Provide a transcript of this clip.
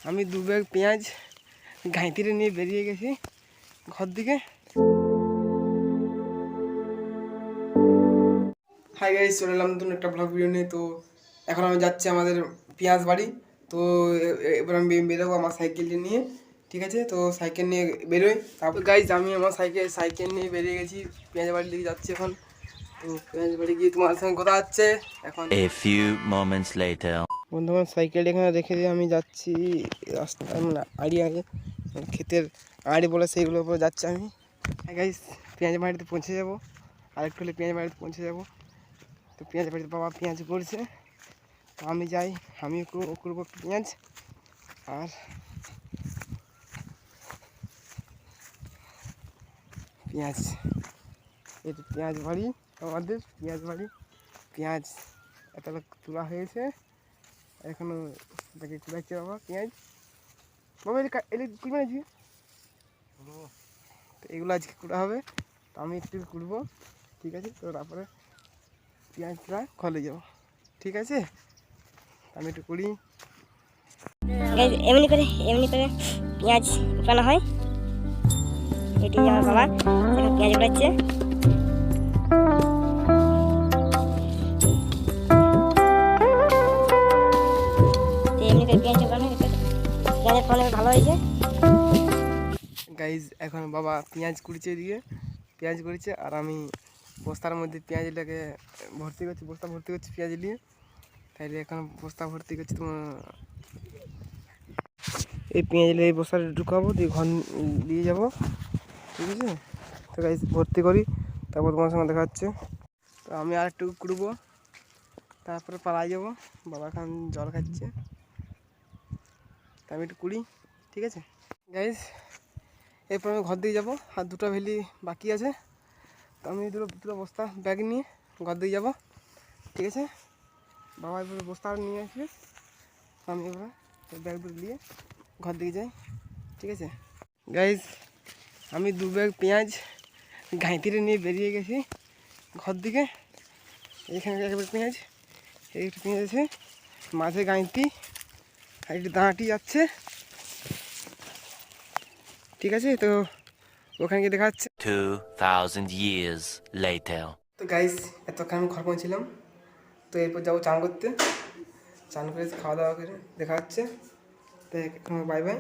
আমি 2 ব্যাগ পেঁয়াজ গাঁইতিরে নিয়ে বেরিয়ে গেছি ঘর দিকে। হাই গাইস, চলে এলাম নতুন একটা ব্লগ ভিডিও নিয়ে। তো এখন আমি যাচ্ছি আমাদের পেঁয়াজ বাড়ি। তো এবার আমি বেরোবো আমার সাইকেলটি নিয়ে, ঠিক আছে? তো সাইকেল নিয়ে বেরোই। তারপর গাইস আমি আমার সাইকেল নিয়ে বেরিয়ে গেছি, পেঁয়াজ বাড়ির দিকে যাচ্ছি এখন। তো পেঁয়াজ বাড়ি গিয়ে তোমার সঙ্গে কথা হচ্ছে এখন। A few moments later. বন্ধু আমার সাইকেলটা এখানে রেখে দিয়ে আমি যাচ্ছি রাস্তা, মানে আগে ক্ষেতের আড়ি বলে সেইগুলোর উপরে যাচ্ছি আমি। গাইস পেঁয়াজ বাড়িতে পৌঁছে যাবো, আরেকটু হলে পেঁয়াজ বাড়িতে পৌঁছে যাবো। তো পেঁয়াজ বাড়িতে বাবা পেঁয়াজ করছে, তো আমি যাই, আমি করবো পেঁয়াজ। আর পেঁয়াজ, এটা পেঁয়াজ বাড়ি, আমাদের পেঁয়াজ বাড়ি। পেঁয়াজ এতটা তোলা হয়েছে, এখনো তাকে কুড়াচ্ছে বাবা পেঁয়াজ। বাবা এলে কুড়বে না, তো এগুলো আজকে কুড়া হবে। তো আমি একটু কুড়বো, ঠিক আছে? তো তারপরে পেঁয়াজটা ঘরে যাবো, ঠিক আছে? আমি একটু কুড়ি। এমনি করে পেঁয়াজ উঠানো হয়। এটি আমার বাবা এখন পেঁয়াজ উঠাচ্ছে। এমনি করে পেঁয়াজ উঠানো, পেঁয়াজের ফলন ভালো হয়েছে। গাইজ এখন বাবা পেঁয়াজ কুড়িছে, এদিকে পেঁয়াজ করেছে, আর আমি বস্তার মধ্যে পেঁয়াজটাকে ভর্তি করছি, বস্তা ভর্তি করছি পেঁয়াজ নিয়ে। তাইলে এখন বস্তা ভর্তি করছি তোমার, এই পেঁয়াজ নিয়ে এই বস্তাটা ঢুকাবো, দিয়ে ঘর নিয়ে যাবো, ঠিক আছে? তো গাইজ ভর্তি করি, তারপর তোমার সঙ্গে দেখা হচ্ছে। তো আমি আর একটু কুড়বো, তারপরে পালাই যাবো। বাবা এখন জল খাচ্ছে, তা আমি একটু কুড়ি, ঠিক আছে গাইজ? এরপর আমি ঘর দিয়ে যাবো, আর 2টা ভেলি বাকি আছে। তো আমি দুটো বস্তা ব্যাগ নিয়ে ঘর দিয়ে যাবো, ঠিক আছে? বাবা এবার বস্তা নিয়ে আসবে, আমি এবার ব্যাগ দুটো নিয়ে ঘর দিকে যাই, ঠিক আছে গাইজ? আমি 2 ব্যাগ পেঁয়াজ গাঁইতিরে নিয়ে বেরিয়ে গেছি ঘর দিকে। এখানে একবার পেঁয়াজ, এই একটু পেঁয়াজ আছে, মাঝে গাঁইতি, আর একটু দাঁটি যাচ্ছে, ঠিক আছে? তো ওখানে গিয়ে দেখা যাচ্ছে 2000 years later. তো গাইস এতক্ষণ আমি ঘর পৌঁছিলাম। তো এরপর যাবো চান করতে, চান করে খাওয়া দাওয়া করে দেখা হচ্ছে। তো বাই বাই।